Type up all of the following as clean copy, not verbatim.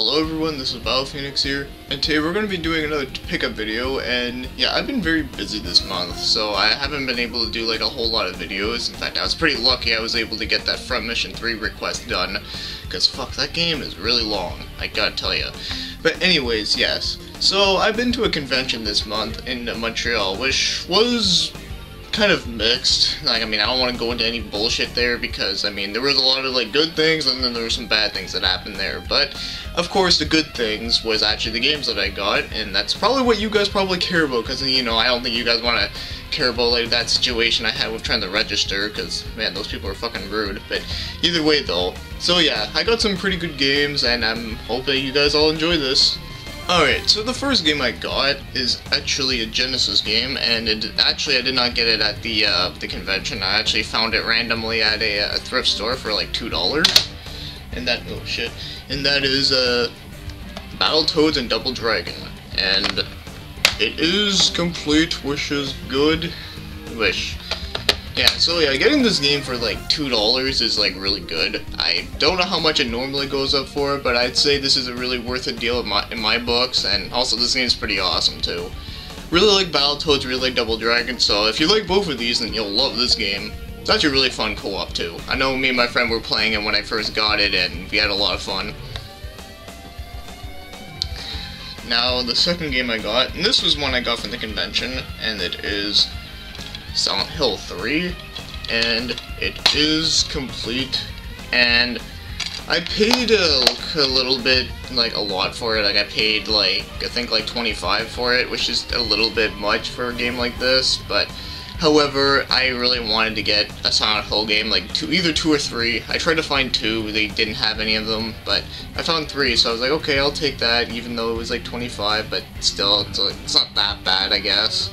Hello everyone, this is Battletoads here, and today we're going to be doing another pickup video, and yeah, I've been very busy this month, so I haven't been able to do like a whole lot of videos. In fact, I was pretty lucky I was able to get that Front Mission 3 request done, because fuck, that game is really long, I gotta tell you. But anyways, yes, so I've been to a convention this month in Montreal, which was kind of mixed. Like, I mean, I don't want to go into any bullshit there because, I mean, there was a lot of, like, good things and then there were some bad things that happened there. But, of course, the good things was actually the games that I got, and that's probably what you guys probably care about because, you know, I don't think you guys want to care about, like, that situation I had with trying to register because, man, those people are fucking rude. But either way, though. So, yeah, I got some pretty good games, and I'm hoping you guys all enjoy this. Alright, so the first game I got is actually a Genesis game, and I did not get it at the convention. I actually found it randomly at a thrift store for like $2, and that, oh shit, and that is Battletoads and Double Dragon, and it is complete, which is good, Yeah, so yeah, getting this game for like $2 is like really good. I don't know how much it normally goes up for, but I'd say this is a really worth it deal in my books, and also this game's pretty awesome too. Really like Battletoads, really like Double Dragon, so if you like both of these, then you'll love this game. It's actually really fun co-op too. I know me and my friend were playing it when I first got it, and we had a lot of fun. Now, the second game I got, and this was one I got from the convention, and it is Silent Hill 3, and it is complete, and I paid a little bit, like a lot for it. Like I paid like, I think like $25 for it, which is a little bit much for a game like this, but however, I really wanted to get a Silent Hill game, like either 2 or 3. I tried to find 2, they didn't have any of them, but I found 3, so I was like, okay, I'll take that, even though it was like $25, but still, it's not that bad, I guess.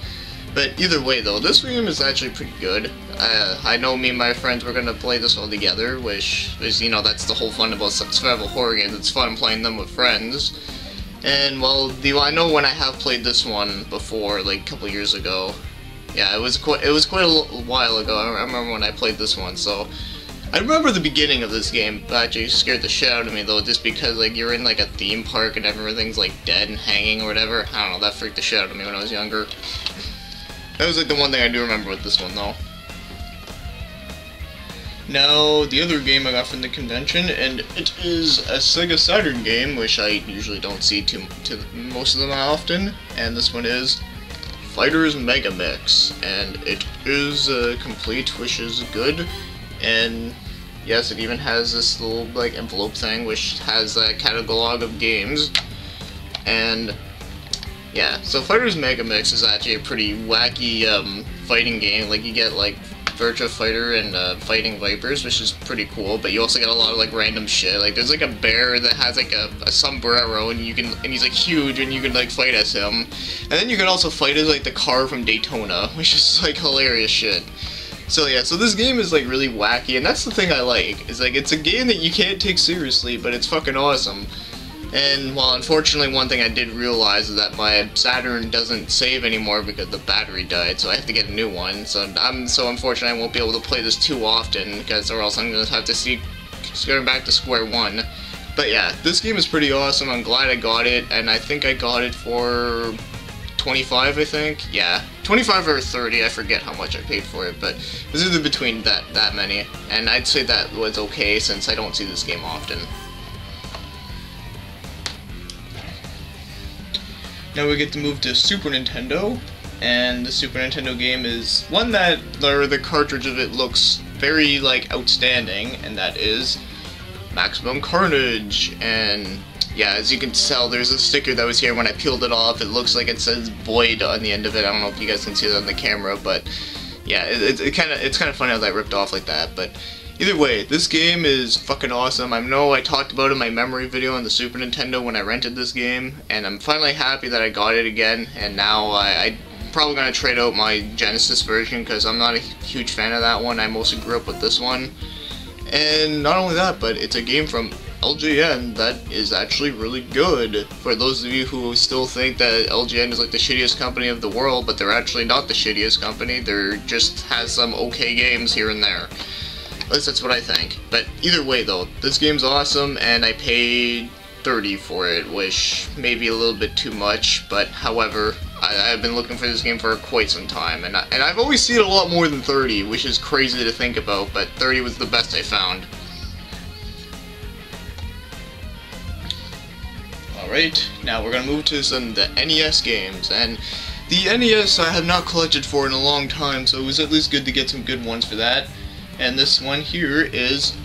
But either way though, this game is actually pretty good. I know me and my friends were going to play this all together, which is, you know, that's the whole fun about survival horror games. It's fun playing them with friends. And, well, I know when I have played this one before, like a couple years ago. Yeah, it was quite a while ago. I remember when I played this one, so I remember the beginning of this game actually scared the shit out of me though, just because like you're in like a theme park and everything's like dead and hanging or whatever. I don't know, that freaked the shit out of me when I was younger. That was like the one thing I do remember with this one though. Now, the other game I got from the convention, and it is a Sega Saturn game, which I usually don't see to most of them often, and this one is Fighters Megamix, and it is complete, which is good, and yes, it even has this little like envelope thing, which has a catalog of games, and yeah, so Fighters Megamix is actually a pretty wacky fighting game. Like you get like Virtua Fighter and Fighting Vipers, which is pretty cool. But you also get a lot of like random shit. Like there's like a bear that has like a sombrero, and he's like huge, and you can like fight as him. And then you can also fight as like the car from Daytona, which is like hilarious shit. So yeah, so this game is like really wacky, and that's the thing I like. Is like it's a game that you can't take seriously, but it's fucking awesome. And, well, unfortunately, one thing I did realize is that my Saturn doesn't save anymore because the battery died, so I have to get a new one. So I'm so unfortunate I won't be able to play this too often, because or else I'm going to have to going back to square one. But yeah, this game is pretty awesome. I'm glad I got it, and I think I got it for $25, I think. Yeah, $25 or $30, I forget how much I paid for it, but it was either between that many. And I'd say that was okay, since I don't see this game often. Now we get to move to Super Nintendo, and the Super Nintendo game is one that, the cartridge of it looks very, like, outstanding, and that is Maximum Carnage. And yeah, as you can tell, there's a sticker that was here when I peeled it off. It looks like it says Void on the end of it. I don't know if you guys can see that on the camera, but yeah, it's kind of funny how that ripped off like that, but either way, this game is fucking awesome. I know I talked about it in my memory video on the Super Nintendo when I rented this game, and I'm finally happy that I got it again, and now I'm probably going to trade out my Genesis version because I'm not a huge fan of that one. I mostly grew up with this one. And not only that, but it's a game from LJN that is actually really good. For those of you who still think that LJN is like the shittiest company of the world, but they're actually not the shittiest company. They're just has some okay games here and there. At least that's what I think. But either way though, this game's awesome, and I paid $30 for it, which may be a little bit too much, but however, I've been looking for this game for quite some time, and I've always seen a lot more than 30, which is crazy to think about, but 30 was the best I found. Alright, now we're gonna move to some of the NES games, and the NES I have not collected for in a long time, so it was at least good to get some good ones for that. And this one here is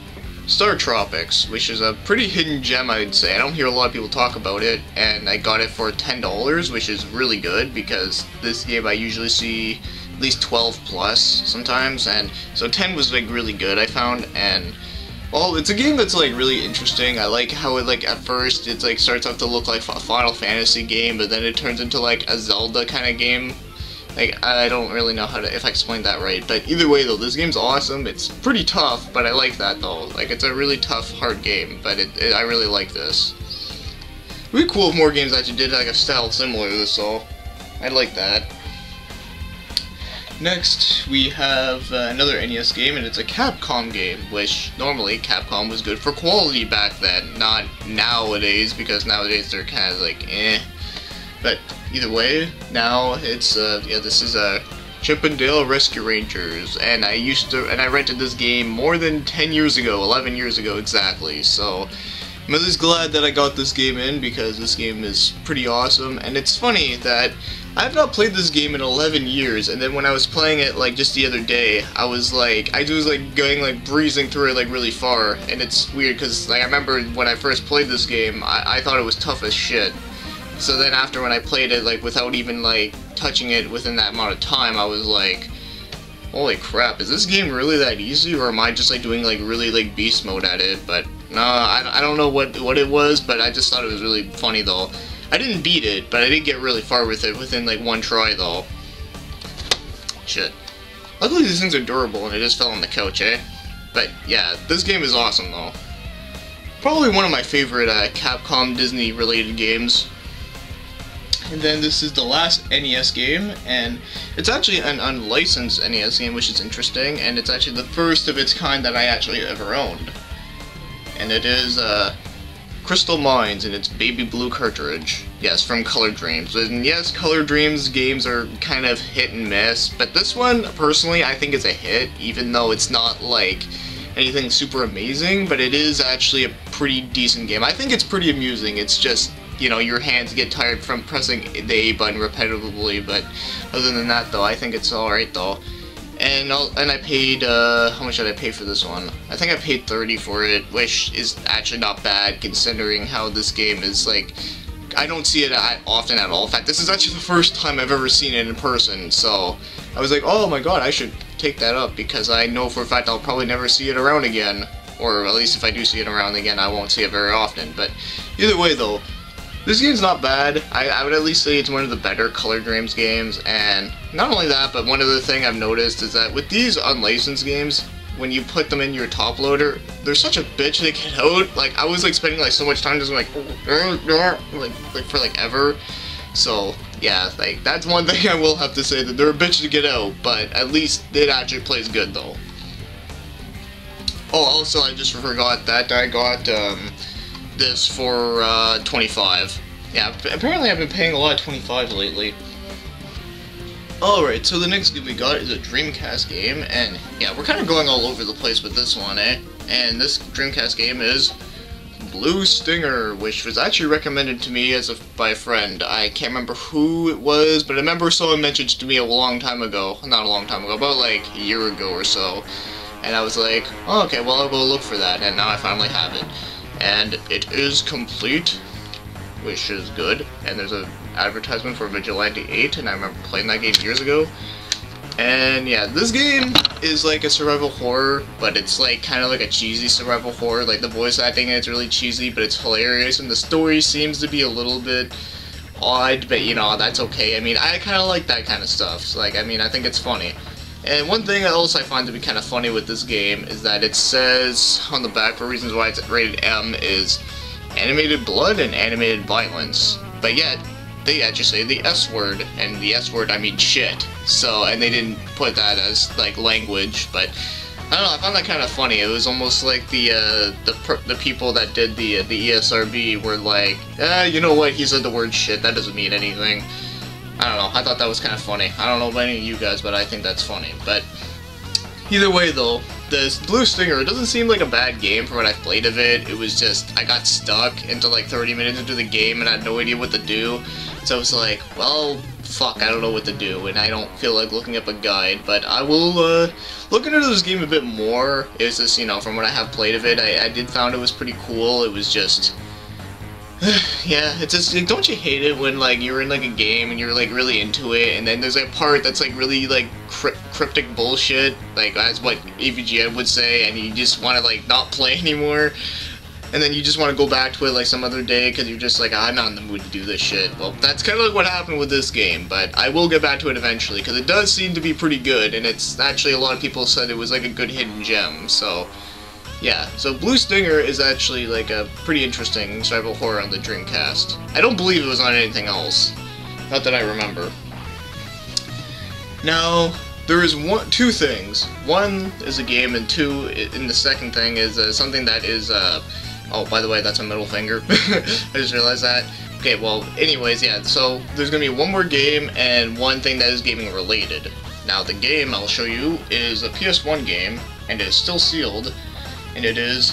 Startropics, which is a pretty hidden gem, I'd say. I don't hear a lot of people talk about it, and I got it for $10, which is really good, because this game I usually see at least 12 plus sometimes, and so 10 was like really good, I found. And well, it's a game that's like really interesting. I like how it, like, at first it's like starts off to look like a Final Fantasy game, but then it turns into like a Zelda kind of game. Like, I don't really know how to, if I explained that right, but either way though, this game's awesome. It's pretty tough, but I like that though. Like, it's a really tough, hard game, but I really like this. It'd be cool if more games actually did like a style similar to this, so I'd like that. Next, we have another NES game, and it's a Capcom game, which normally Capcom was good for quality back then, not nowadays, because nowadays they're kind of like, eh. But either way, now it's, yeah, this is Chip and Dale Rescue Rangers, and I rented this game more than 10 years ago, 11 years ago exactly, so I'm at least glad that I got this game in, because this game is pretty awesome. And it's funny that I've not played this game in 11 years, and then when I was playing it like just the other day, I was like going like breezing through it like really far, and it's weird because like I remember when I first played this game, I thought it was tough as shit. So then after when I played it like without even like touching it within that amount of time, I was like, holy crap, is this game really that easy, or am I just like doing like really like beast mode at it? But no, I don't know what it was, but I just thought it was really funny though. I didn't beat it, but I did get really far with it within like one try though. Shit. Luckily these things are durable and it just fell on the couch, eh? But yeah, this game is awesome though. Probably one of my favorite Capcom Disney related games. And then this is the last NES game, and it's actually an unlicensed NES game, which is interesting, and it's actually the first of its kind that I actually ever owned. And it is Crystal Mines in its baby blue cartridge. Yes, from Color Dreams. And yes, Color Dreams games are kind of hit and miss, but this one, personally, I think is a hit, even though it's not like anything super amazing, but it is actually a pretty decent game. I think it's pretty amusing. It's just, you know, your hands get tired from pressing the A button repetitively, but other than that though, I think it's alright though. And I paid, how much did I pay for this one? I think I paid $30 for it, which is actually not bad considering how this game is like, I don't see it often at all. In fact, this is actually the first time I've ever seen it in person, so I was like, oh my god, I should take that up, because I know for a fact I'll probably never see it around again. Or at least if I do see it around again, I won't see it very often. But either way though, this game's not bad. I would at least say it's one of the better Color Dreams games, and not only that, but one other thing I've noticed is that with these unlicensed games, when you put them in your top loader, they're such a bitch to get out. Like, I was like spending like so much time just like for like ever. So yeah, like that's one thing I will have to say, that they're a bitch to get out, but at least it actually plays good though. Oh, also I just forgot that I got this for $25. Yeah, apparently I've been paying a lot of $25 lately. Alright, so the next game we got is a Dreamcast game, and yeah, we're kind of going all over the place with this one, eh? And this Dreamcast game is Blue Stinger, which was actually recommended to me by a friend. I can't remember who it was, but I remember someone mentioned it to me a long time ago. Not a long time ago, about like a year ago or so. And I was like, oh, okay, well I'll go look for that, and now I finally have it. And it is complete, which is good. And there's an advertisement for Vigilante 8, and I remember playing that game years ago. And yeah, this game is like a survival horror, but it's like kind of like a cheesy survival horror. Like the voice acting in it's really cheesy, but it's hilarious, and the story seems to be a little bit odd, but you know, that's okay. I mean, I kind of like that kind of stuff. So, like, I mean, I think it's funny. And one thing else I find to be kind of funny with this game is that it says on the back, for reasons why it's rated M, is animated blood and animated violence. But yet, they actually say the S word, and the S word I mean shit. So, and they didn't put that as like language, but I don't know, I found that kind of funny. It was almost like the people that did the ESRB were like, you know what, he said the word shit, that doesn't mean anything. I don't know, I thought that was kind of funny. I don't know about any of you guys, but I think that's funny. But either way though, this Blue Stinger, it doesn't seem like a bad game for what I've played of it. It was just, I got stuck into like 30 minutes into the game and I had no idea what to do. So I was like, well, fuck, I don't know what to do, and I don't feel like looking up a guide, but I will look into this game a bit more. It's just, you know, from what I have played of it, I did found it was pretty cool. It was just, yeah, it's just, like, don't you hate it when, like, you're in, like, a game and you're, like, really into it, and then there's a part that's, like, really, like, cryptic bullshit, like, that's what AVGN would say, and you just want to, like, not play anymore. And then you just want to go back to it like some other day because you're just like, I'm not in the mood to do this shit. Well, that's kind of like what happened with this game, but I will get back to it eventually because it does seem to be pretty good, and it's actually, a lot of people said it was like a good hidden gem, so yeah. So Blue Stinger is actually like a pretty interesting survival horror on the Dreamcast. I don't believe it was on anything else, not that I remember. Now, there is two things. One is a game, and two, and the second thing is something that is, oh, by the way, that's a middle finger. I just realized that. Okay, well, anyways, yeah, so there's gonna be one more game and one thing that is gaming related. Now, the game I'll show you is a PS1 game, and it is still sealed, and it is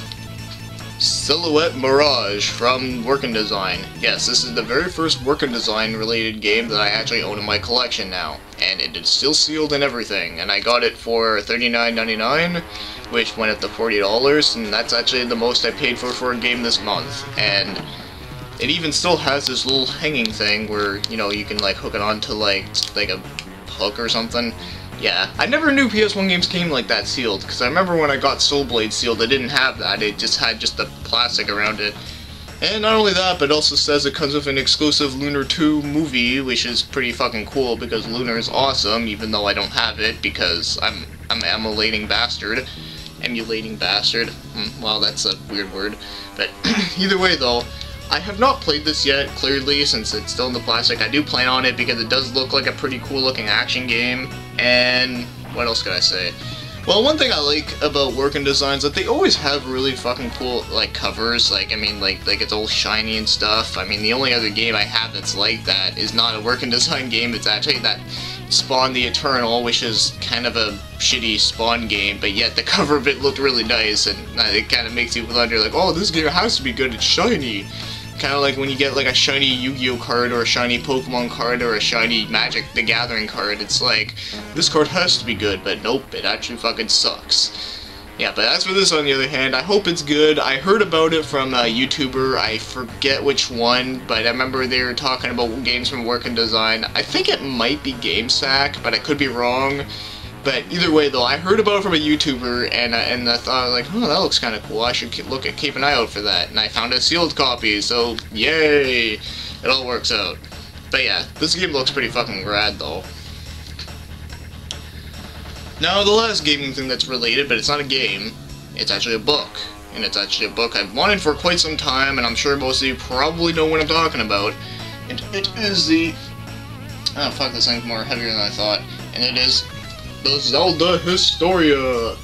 Silhouette Mirage from Working Design. Yes, this is the very first Working Design related game that I actually own in my collection now, and it is still sealed and everything, and I got it for $39.99, which went up to $40, and that's actually the most I paid for a game this month. And it even still has this little hanging thing where, you know, you can like hook it onto like a hook or something. Yeah, I never knew PS1 games came like that sealed, because I remember when I got Soul Blade sealed, it didn't have that, it just had just the plastic around it. And not only that, but it also says it comes with an exclusive Lunar 2 movie, which is pretty fucking cool, because Lunar is awesome, even though I don't have it, because I'm an emulating bastard. Well, that's a weird word. But either way though, I have not played this yet, clearly, since it's still in the plastic. I do plan on it because it does look like a pretty cool looking action game. And what else could I say? Well, one thing I like about Working Designs is that they always have really fucking cool, like, covers. Like, I mean, like it's all shiny and stuff. I mean, the only other game I have that's like that is not a Working Design game. It's actually that Spawn the Eternal, which is kind of a shitty Spawn game, but yet the cover of it looked really nice, and it kind of makes you wonder, like, oh, this game has to be good, it's shiny. Kind of like when you get like a shiny Yu-Gi-Oh card, or a shiny Pokemon card, or a shiny Magic the Gathering card. It's like, this card has to be good, but nope, it actually fucking sucks. Yeah, but as for this, on the other hand, I hope it's good. I heard about it from a YouTuber, I forget which one, but I remember they were talking about games from Working Design. I think it might be GameSack, but I could be wrong. But either way though, I heard about it from a YouTuber, and I thought, like, oh, that looks kind of cool, I should keep an eye out for that, and I found a sealed copy, so yay, it all works out. But yeah, this game looks pretty fucking rad though. Now, the last gaming thing that's related, but it's not a game, it's actually a book. And it's actually a book I've wanted for quite some time, and I'm sure most of you probably know what I'm talking about. And it is the... oh fuck, this thing's more heavier than I thought. And it is the Zelda Historia.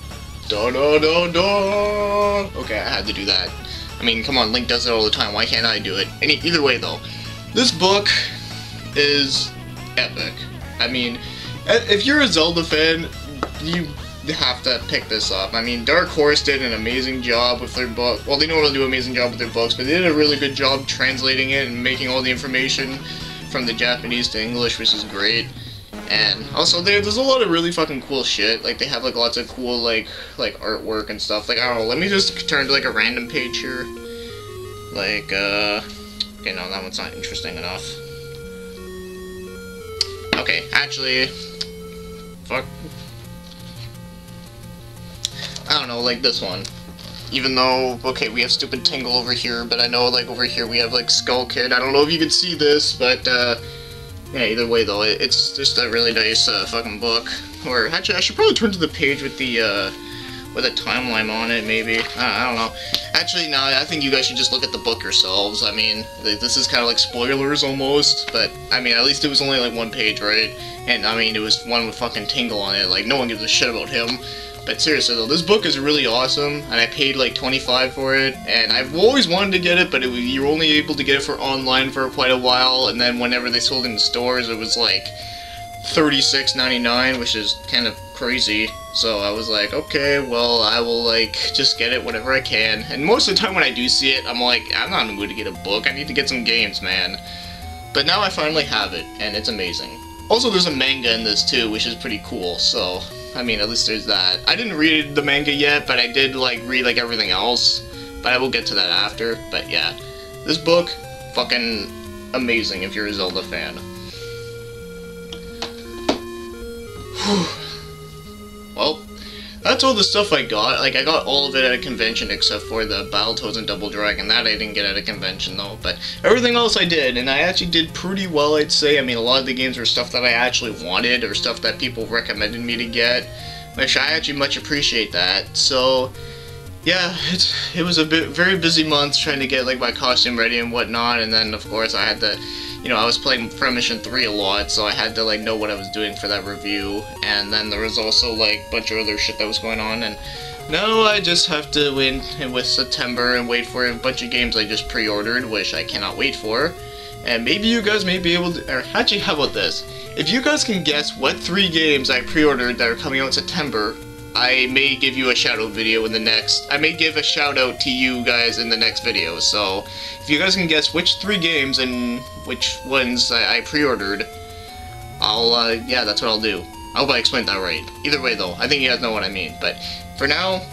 Da da da da. Okay, I had to do that. I mean, come on, Link does it all the time. Why can't I do it? Either way, though, this book is epic. I mean, if you're a Zelda fan, you have to pick this up. I mean, Dark Horse did an amazing job with their book. Well, they know how to do an amazing job with their books, but they did a really good job translating it and making all the information from the Japanese to English, which is great. And also, there's a lot of really fucking cool shit. Like, they have, like, lots of cool, like artwork and stuff. Like, I don't know, let me just turn to, like, a random page here. Like, okay, no, that one's not interesting enough. Okay, actually, fuck. I don't know, like this one. Even though, okay, we have stupid Tingle over here, but I know, like, over here we have, like, Skull Kid. I don't know if you can see this, but, yeah, either way, though, it's just a really nice, fucking book. Or, actually, I should probably turn to the page with a timeline on it, maybe. I don't know. Actually, no, I think you guys should just look at the book yourselves. I mean, this is kind of like spoilers, almost, but, I mean, at least it was only, like, one page, right? And, I mean, it was one with fucking Tingle on it. Like, no one gives a shit about him. But seriously though, this book is really awesome, and I paid like $25 for it, and I've always wanted to get it, but you're only able to get it for online for quite a while, and then whenever they sold it in stores, it was like $36.99, which is kind of crazy. So I was like, okay, well, I will like just get it whenever I can. And most of the time when I do see it, I'm like, I'm not in the mood to get a book. I need to get some games, man. But now I finally have it, and it's amazing. Also, there's a manga in this too, which is pretty cool. So, I mean, at least there's that. I didn't read the manga yet, but I did like read like everything else. But I will get to that after. But yeah, this book, fucking amazing if you're a Zelda fan. Well, that's all the stuff I got. Like, I got all of it at a convention except for the Battletoads and Double Dragon. That I didn't get at a convention, though. But everything else I did, and I actually did pretty well, I'd say. I mean, a lot of the games were stuff that I actually wanted, or stuff that people recommended me to get, which I actually much appreciate that. So, yeah, it was a very busy month trying to get, like, my costume ready and whatnot, and then, of course, I had to... You know, I was playing Premonition 3 a lot, so I had to, like, know what I was doing for that review, and then there was also, like, a bunch of other shit that was going on, and now I just have to wait with September and wait for a bunch of games I just pre-ordered, which I cannot wait for, and maybe you guys may be able to, or actually, how about this? If you guys can guess what 3 games I pre-ordered that are coming out in September, I may give you a shout-out video in the next... I may give a shout-out to you guys in the next video, so... If you guys can guess which 3 games and which ones I pre-ordered, I'll, yeah, that's what I'll do. I hope I explained that right. Either way, though, I think you guys know what I mean. But, for now,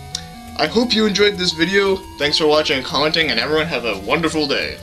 I hope you enjoyed this video. Thanks for watching and commenting, and everyone have a wonderful day.